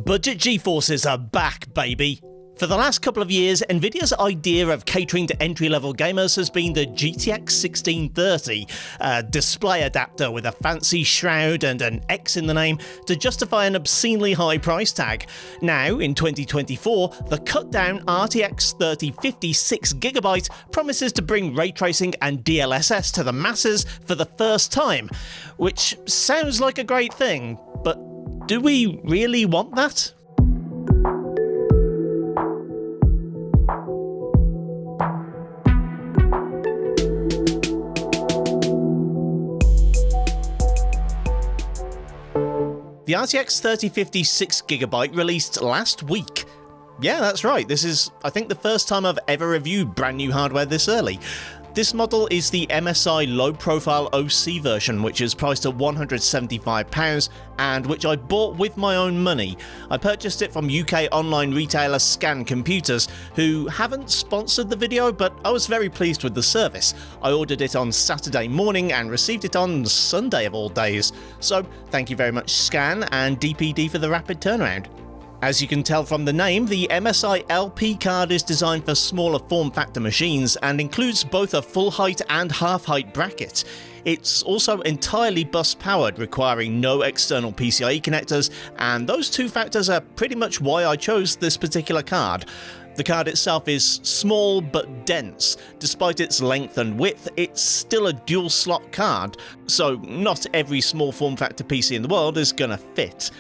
Budget GeForces are back, baby! For the last couple of years, Nvidia's idea of catering to entry-level gamers has been the GTX 1630, a display adapter with a fancy shroud and an X in the name to justify an obscenely high price tag. Now, in 2024, the cut-down RTX 3050 6GB promises to bring ray tracing and DLSS to the masses for the first time, which sounds like a great thing, but do we really want that? The RTX 3050 6GB released last week. Yeah, that's right, this is, I think, the first time I've ever reviewed brand new hardware this early. This model is the MSI low-profile OC version, which is priced at £175 and which I bought with my own money. I purchased it from UK online retailer Scan Computers, who haven't sponsored the video, but I was very pleased with the service. I ordered it on Saturday morning and received it on Sunday of all days. So thank you very much Scan and DPD for the rapid turnaround. As you can tell from the name, the MSI LP card is designed for smaller form factor machines and includes both a full height and half height bracket. It's also entirely bus powered, requiring no external PCIe connectors, and those two factors are pretty much why I chose this particular card. The card itself is small but dense. Despite its length and width, it's still a dual slot card, so not every small form factor PC in the world is gonna fit.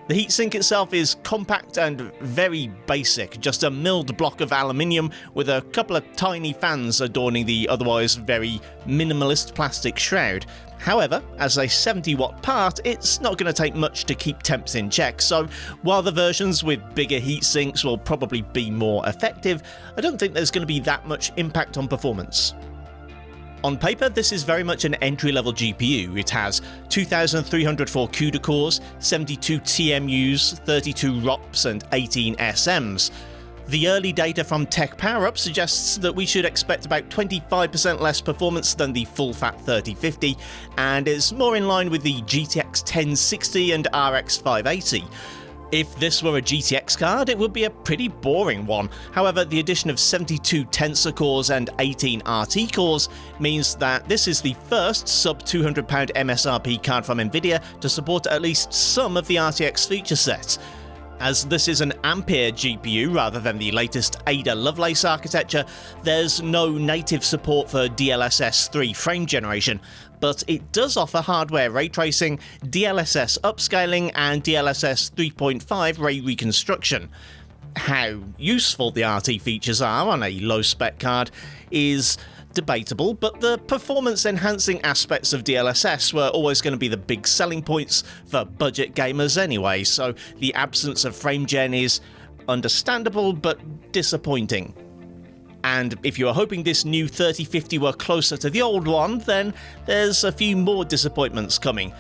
The heatsink itself is compact and very basic, just a milled block of aluminium with a couple of tiny fans adorning the otherwise very minimalist plastic shroud. However, as a 70-watt part, it's not going to take much to keep temps in check, so while the versions with bigger heatsinks will probably be more effective, I don't think there's going to be that much impact on performance. On paper, this is very much an entry-level GPU. It has 2,304 CUDA cores, 72 TMUs, 32 ROPs and 18 SMs. The early data from Tech PowerUp suggests that we should expect about 25% less performance than the full-fat 3050, and is more in line with the GTX 1060 and RX 580. If this were a GTX card, it would be a pretty boring one. However, the addition of 72 Tensor cores and 18 RT cores means that this is the first sub-£200 MSRP card from Nvidia to support at least some of the RTX feature sets. As this is an Ampere GPU rather than the latest Ada Lovelace architecture, there's no native support for DLSS 3 frame generation, but it does offer hardware ray tracing, DLSS upscaling, and DLSS 3.5 ray reconstruction. How useful the RT features are on a low-spec card is debatable, but the performance-enhancing aspects of DLSS were always going to be the big selling points for budget gamers anyway, so the absence of frame gen is understandable but disappointing. And if you are hoping this new 3050 were closer to the old one, then there's a few more disappointments coming.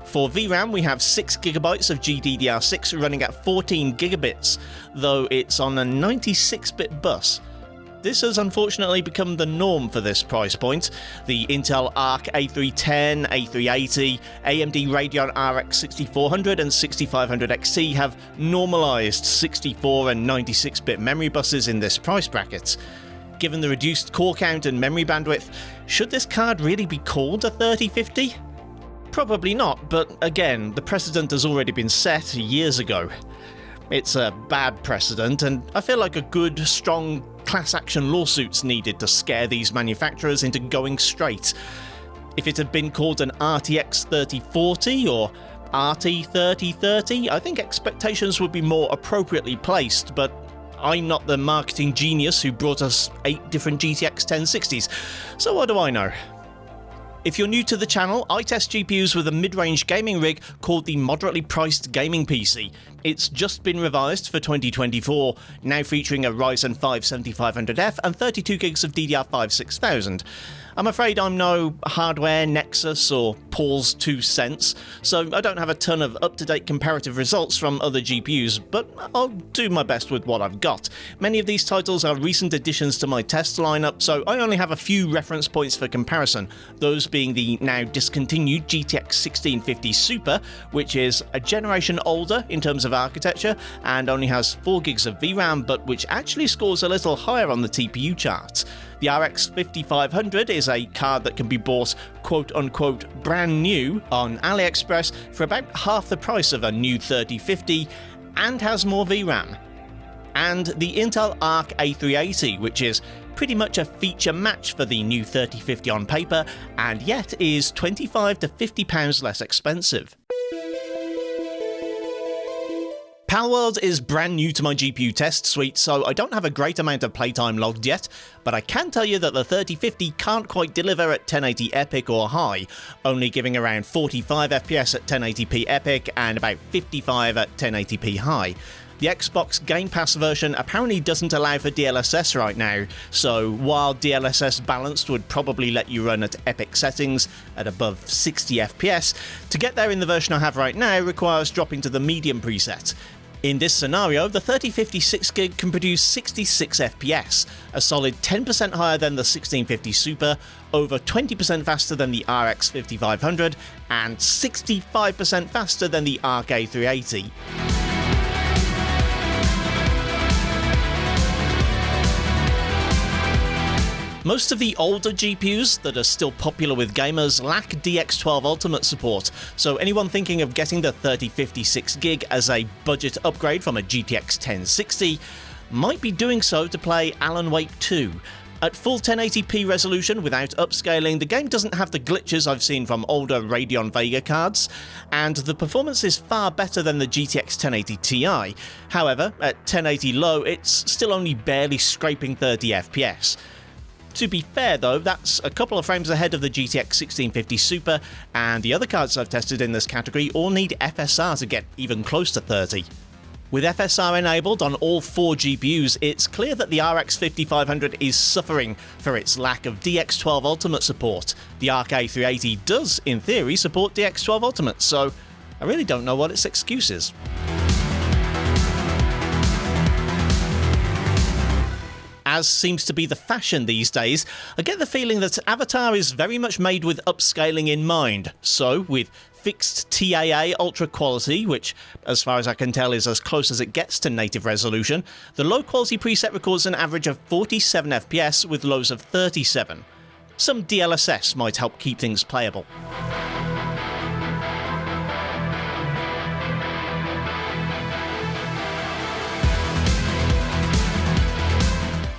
For VRAM, we have 6GB of GDDR6 running at 14 gigabits, though it's on a 96-bit bus. This has unfortunately become the norm for this price point. The Intel Arc A310, A380, AMD Radeon RX 6400 and 6500 XT have normalized 64 and 96-bit memory buses in this price bracket. Given the reduced core count and memory bandwidth, should this card really be called a 3050? Probably not, but again, the precedent has already been set years ago. It's a bad precedent, and I feel like a good, strong class action lawsuit's needed to scare these manufacturers into going straight. If it had been called an RTX 3040 or RT 3030, I think expectations would be more appropriately placed, but I'm not the marketing genius who brought us 8 different GTX 1060s, so what do I know? If you're new to the channel, I test GPUs with a mid-range gaming rig called the moderately priced gaming PC. It's just been revised for 2024, now featuring a Ryzen 5 7500F and 32 gigs of DDR5 6000. I'm afraid I'm no hardware nexus or Paul's 2 cents, so I don't have a ton of up-to-date comparative results from other GPUs, but I'll do my best with what I've got. Many of these titles are recent additions to my test lineup, so I only have a few reference points for comparison, those being the now discontinued GTX 1650 Super, which is a generation older in terms of architecture and only has 4 gigs of VRAM, but which actually scores a little higher on the TPU charts. The RX 5500 is a card that can be bought quote-unquote brand new on AliExpress for about half the price of a new 3050 and has more VRAM. And the Intel Arc A380, which is pretty much a feature match for the new 3050 on paper, and yet is £25 to £50 less expensive. Palworld is brand new to my GPU test suite, so I don't have a great amount of playtime logged yet, but I can tell you that the 3050 can't quite deliver at 1080 Epic or high, only giving around 45 FPS at 1080p Epic and about 55 at 1080p high. The Xbox Game Pass version apparently doesn't allow for DLSS right now, so while DLSS balanced would probably let you run at epic settings at above 60 FPS, to get there in the version I have right now requires dropping to the medium preset. In this scenario, the 3050 6GB can produce 66 FPS, a solid 10% higher than the 1650 Super, over 20% faster than the RX 5500, and 65% faster than the Arc A380. Most of the older GPUs that are still popular with gamers lack DX12 Ultimate support, so anyone thinking of getting the 3050 6GB as a budget upgrade from a GTX 1060 might be doing so to play Alan Wake 2. At full 1080p resolution without upscaling, the game doesn't have the glitches I've seen from older Radeon Vega cards, and the performance is far better than the GTX 1080 Ti. However, at 1080 low, it's still only barely scraping 30 FPS. To be fair though, that's a couple of frames ahead of the GTX 1650 Super, and the other cards I've tested in this category all need FSR to get even close to 30. With FSR enabled on all 4 GPUs, it's clear that the RX 5500 is suffering for its lack of DX12 Ultimate support. The Arc A380 does, in theory, support DX12 Ultimate, so I really don't know what its excuse is. As seems to be the fashion these days, I get the feeling that Avatar is very much made with upscaling in mind. So, with fixed TAA ultra quality, which, as far as I can tell, is as close as it gets to native resolution, the low quality preset records an average of 47 FPS with lows of 37. Some DLSS might help keep things playable.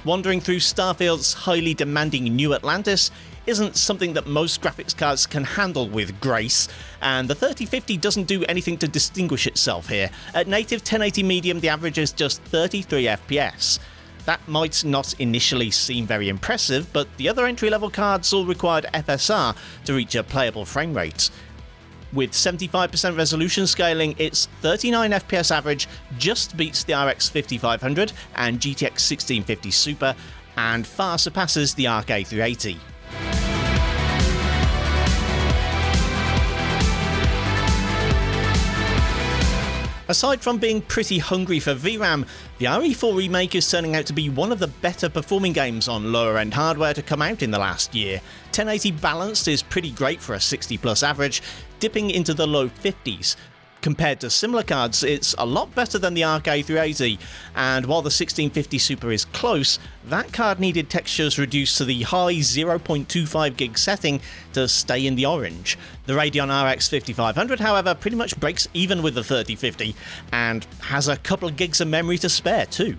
Wandering through Starfield's highly demanding New Atlantis isn't something that most graphics cards can handle with grace, and the 3050 doesn't do anything to distinguish itself here. At native 1080 medium, the average is just 33 FPS. That might not initially seem very impressive, but the other entry-level cards all required FSR to reach a playable frame rate. With 75% resolution scaling, its 39 FPS average just beats the RX 5500 and GTX 1650 Super, and far surpasses the Arc A380. Aside from being pretty hungry for VRAM, the RE4 Remake is turning out to be one of the better performing games on lower end hardware to come out in the last year. 1080 balanced is pretty great for a 60 plus average, dipping into the low 50s. Compared to similar cards, it's a lot better than the Arc A380, and while the 1650 Super is close, that card needed textures reduced to the high 0.25 gig setting to stay in the orange. The Radeon RX 5500, however, pretty much breaks even with the 3050, and has a couple of gigs of memory to spare too.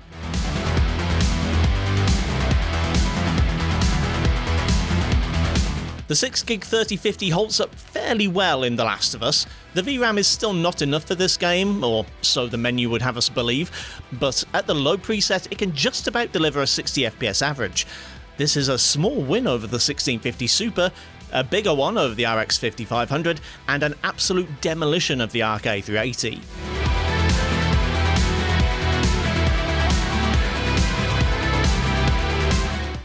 The 6GB 3050 holds up fairly well in The Last of Us. The VRAM is still not enough for this game, or so the menu would have us believe, but at the low preset it can just about deliver a 60 FPS average. This is a small win over the 1650 Super, a bigger one over the RX 5500, and an absolute demolition of the Arc A380.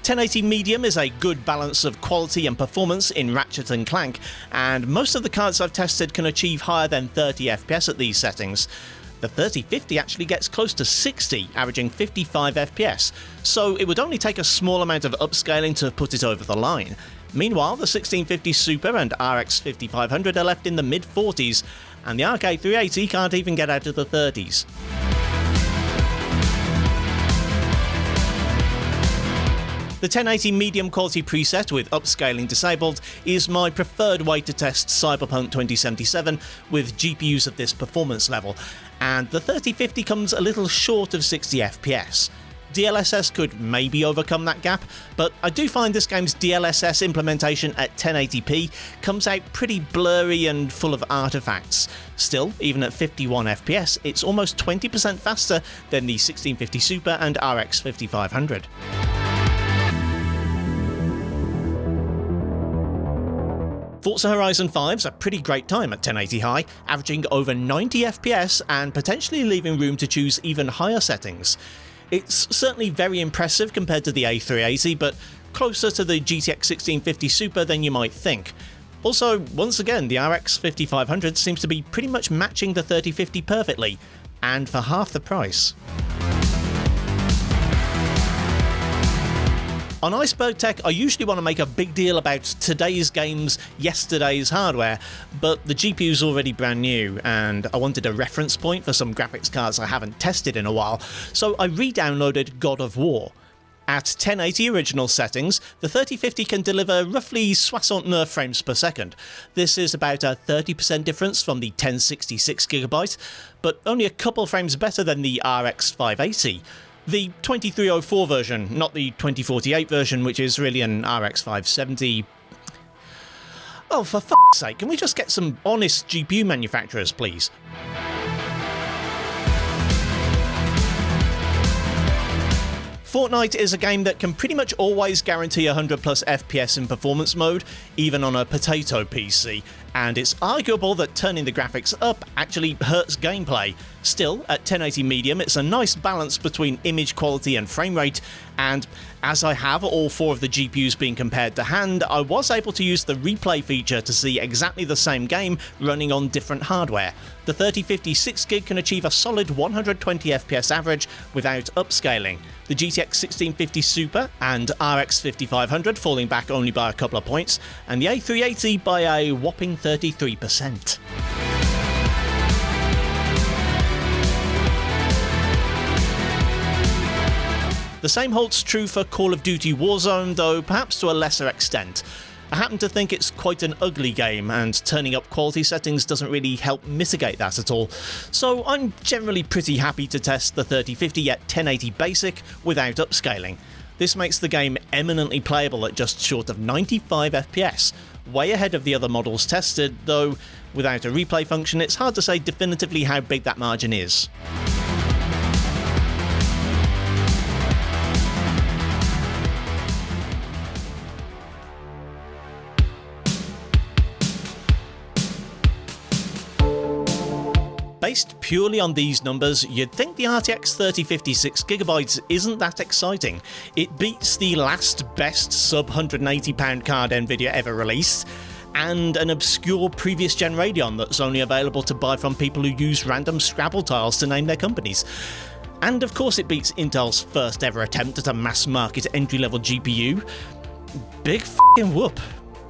1080 medium is a good balance of quality and performance in Ratchet & Clank, and most of the cards I've tested can achieve higher than 30 FPS at these settings. The 3050 actually gets close to 60, averaging 55 FPS, so it would only take a small amount of upscaling to put it over the line. Meanwhile, the 1650 Super and RX 5500 are left in the mid-40s, and the Arc A380 can't even get out of the 30s. The 1080 medium quality preset with upscaling disabled is my preferred way to test Cyberpunk 2077 with GPUs of this performance level, and the 3050 comes a little short of 60 FPS. DLSS could maybe overcome that gap, but I do find this game's DLSS implementation at 1080p comes out pretty blurry and full of artifacts. Still, even at 51 FPS, it's almost 20% faster than the 1650 Super and RX 5500. Forza Horizon 5's a pretty great time at 1080 high, averaging over 90 FPS and potentially leaving room to choose even higher settings. It's certainly very impressive compared to the A380, but closer to the GTX 1650 Super than you might think. Also, once again, the RX 5500 seems to be pretty much matching the 3050 perfectly, and for half the price. On Iceberg Tech, I usually want to make a big deal about today's games, yesterday's hardware, but the GPU's already brand new, and I wanted a reference point for some graphics cards I haven't tested in a while, so I re-downloaded God of War. At 1080 original settings, the 3050 can deliver roughly 69 frames per second. This is about a 30% difference from the 1066GB, but only a couple frames better than the RX 580. The 2304 version, not the 2048 version, which is really an RX 570. Oh, for f***'s sake, can we just get some honest GPU manufacturers, please? Fortnite is a game that can pretty much always guarantee 100 plus FPS in performance mode, even on a potato PC, and it's arguable that turning the graphics up actually hurts gameplay. Still, at 1080 medium, it's a nice balance between image quality and frame rate, and as I have all four of the GPUs being compared to hand, I was able to use the replay feature to see exactly the same game running on different hardware. The 3050 6GB can achieve a solid 120 FPS average without upscaling. The GTX 1650 Super and RX 5500 falling back only by a couple of points, and the A380 by a whopping 33%. The same holds true for Call of Duty Warzone, though perhaps to a lesser extent. I happen to think it's quite an ugly game, and turning up quality settings doesn't really help mitigate that at all, so I'm generally pretty happy to test the 3050 at 1080 basic without upscaling. This makes the game eminently playable at just short of 95 FPS, way ahead of the other models tested, though without a replay function it's hard to say definitively how big that margin is. Based purely on these numbers, you'd think the RTX 3050 6GB isn't that exciting. It beats the last best sub-£180 card Nvidia ever released, and an obscure previous gen Radeon that's only available to buy from people who use random Scrabble tiles to name their companies. And of course it beats Intel's first ever attempt at a mass market entry-level GPU. Big f***ing whoop.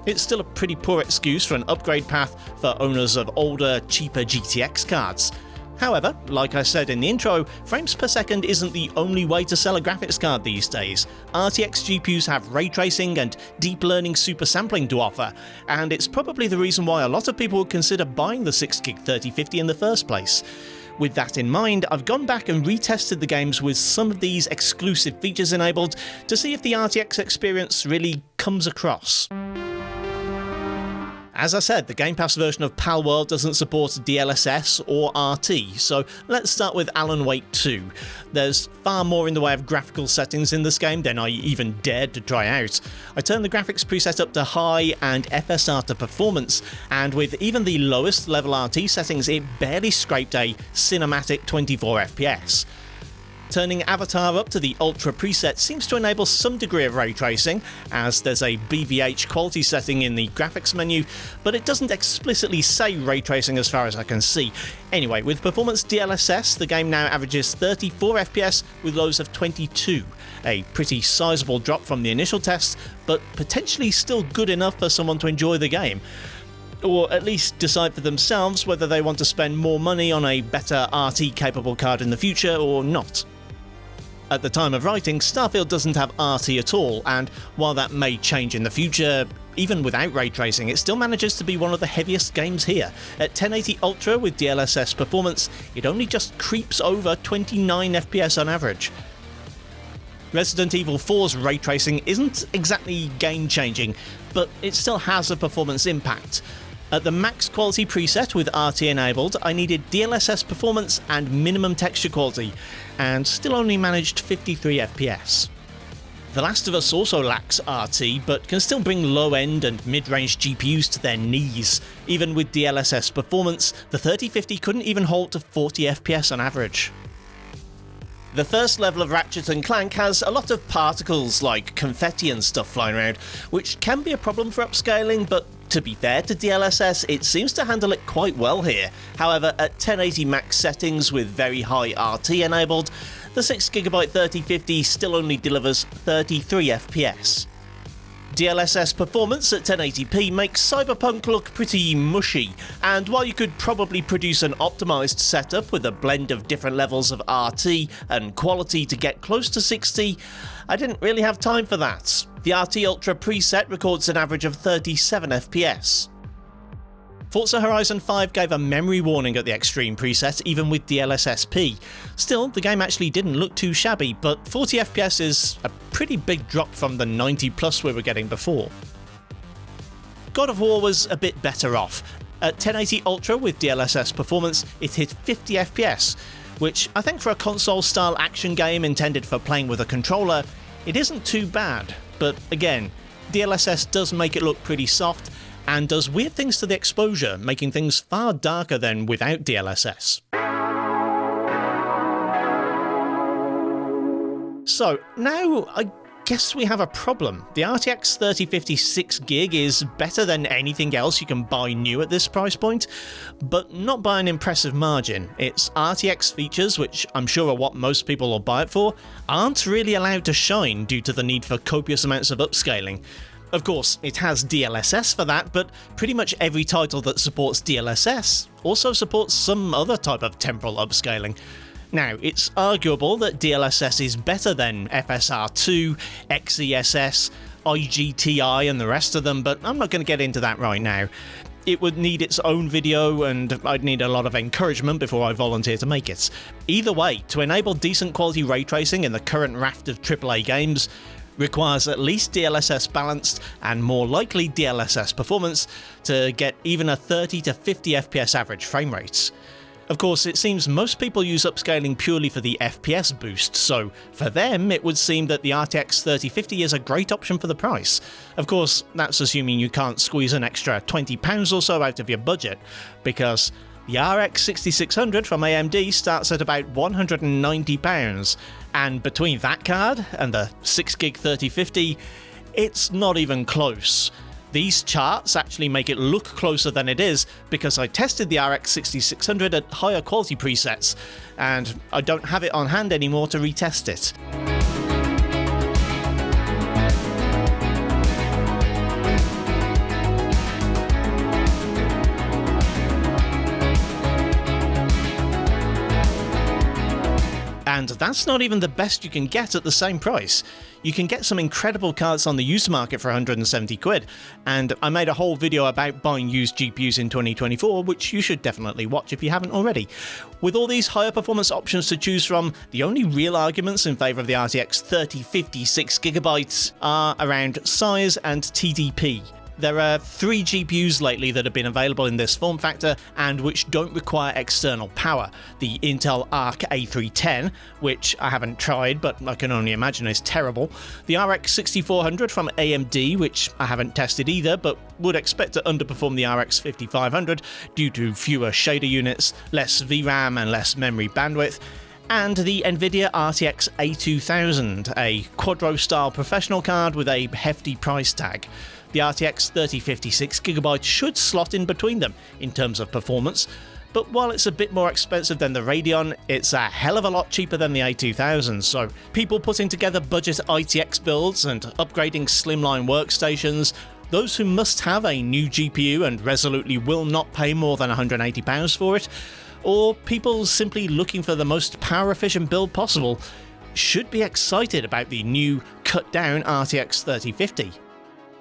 It's still a pretty poor excuse for an upgrade path for owners of older, cheaper GTX cards. However, like I said in the intro, frames per second isn't the only way to sell a graphics card these days. RTX GPUs have ray tracing and deep learning super sampling to offer, and it's probably the reason why a lot of people would consider buying the 6GB 3050 in the first place. With that in mind, I've gone back and retested the games with some of these exclusive features enabled to see if the RTX experience really comes across. As I said, the Game Pass version of Palworld doesn't support DLSS or RT, so let's start with Alan Wake 2. There's far more in the way of graphical settings in this game than I even dared to try out. I turned the graphics preset up to high and FSR to performance, and with even the lowest level RT settings, it barely scraped a cinematic 24 FPS. Turning Avatar up to the Ultra preset seems to enable some degree of ray tracing, as there's a BVH quality setting in the graphics menu, but it doesn't explicitly say ray tracing as far as I can see. Anyway, with performance DLSS, the game now averages 34 FPS with lows of 22. A pretty sizable drop from the initial test, but potentially still good enough for someone to enjoy the game. Or at least decide for themselves whether they want to spend more money on a better RT-capable card in the future or not. At the time of writing, Starfield doesn't have RT at all, and while that may change in the future, even without ray tracing, it still manages to be one of the heaviest games here. At 1080 Ultra with DLSS performance, it only just creeps over 29 FPS on average. Resident Evil 4's ray tracing isn't exactly game-changing, but it still has a performance impact. At the max quality preset with RT enabled, I needed DLSS performance and minimum texture quality, and still only managed 53 FPS. The Last of Us also lacks RT, but can still bring low-end and mid-range GPUs to their knees. Even with DLSS performance, the 3050 couldn't even hold to 40 FPS on average. The first level of Ratchet & Clank has a lot of particles like confetti and stuff flying around, which can be a problem for upscaling, but to be fair to DLSS, it seems to handle it quite well here. However, at 1080 max settings with very high RT enabled, the 6GB 3050 still only delivers 33 FPS. DLSS performance at 1080p makes Cyberpunk look pretty mushy, and while you could probably produce an optimised setup with a blend of different levels of RT and quality to get close to 60, I didn't really have time for that. The RT Ultra preset records an average of 37 FPS. Forza Horizon 5 gave a memory warning at the Extreme preset, even with DLSS-P. Still, the game actually didn't look too shabby, but 40 FPS is a pretty big drop from the 90 plus we were getting before. God of War was a bit better off. At 1080 Ultra with DLSS performance, it hit 50 FPS, which I think for a console-style action game intended for playing with a controller, it isn't too bad. But again, DLSS does make it look pretty soft, and does weird things to the exposure, making things far darker than without DLSS. So, now I guess we have a problem. The RTX 3050 6GB is better than anything else you can buy new at this price point, but not by an impressive margin. Its RTX features, which I'm sure are what most people will buy it for, aren't really allowed to shine due to the need for copious amounts of upscaling. Of course, it has DLSS for that, but pretty much every title that supports DLSS also supports some other type of temporal upscaling. Now, it's arguable that DLSS is better than FSR2, XeSS, IGTI and the rest of them, but I'm not going to get into that right now. It would need its own video, and I'd need a lot of encouragement before I volunteer to make it. Either way, to enable decent quality ray tracing in the current raft of AAA games, requires at least DLSS balanced and more likely DLSS performance to get even a 30 to 50 FPS average frame rates. Of course, it seems most people use upscaling purely for the FPS boost, so for them it would seem that the RTX 3050 is a great option for the price. Of course, that's assuming you can't squeeze an extra £20 or so out of your budget, because the RX 6600 from AMD starts at about £190, and between that card and the 6GB 3050, it's not even close. These charts actually make it look closer than it is because I tested the RX 6600 at higher quality presets, and I don't have it on hand anymore to retest it. And that's not even the best you can get at the same price. You can get some incredible cards on the used market for 170 quid, and I made a whole video about buying used GPUs in 2024, which you should definitely watch if you haven't already. With all these higher performance options to choose from, the only real arguments in favour of the RTX 3050 6GB are around size and TDP. There are 3 GPUs lately that have been available in this form factor and which don't require external power. The Intel Arc A380, which I haven't tried but I can only imagine is terrible. The RX 6400 from AMD, which I haven't tested either but would expect to underperform the RX 5500 due to fewer shader units, less VRAM and less memory bandwidth. and the Nvidia RTX A2000, a Quadro-style professional card with a hefty price tag. The RTX 3050 6GB should slot in between them in terms of performance, but while it's a bit more expensive than the Radeon, it's a hell of a lot cheaper than the A2000, so people putting together budget ITX builds and upgrading slimline workstations, those who must have a new GPU and resolutely will not pay more than £180 for it, or people simply looking for the most power-efficient build possible, should be excited about the new cut-down RTX 3050.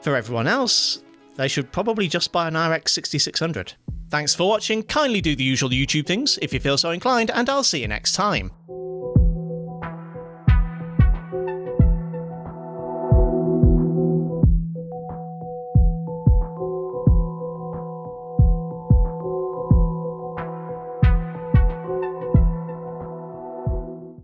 For everyone else, they should probably just buy an RX 6600. Thanks for watching, kindly do the usual YouTube things if you feel so inclined, and I'll see you next time.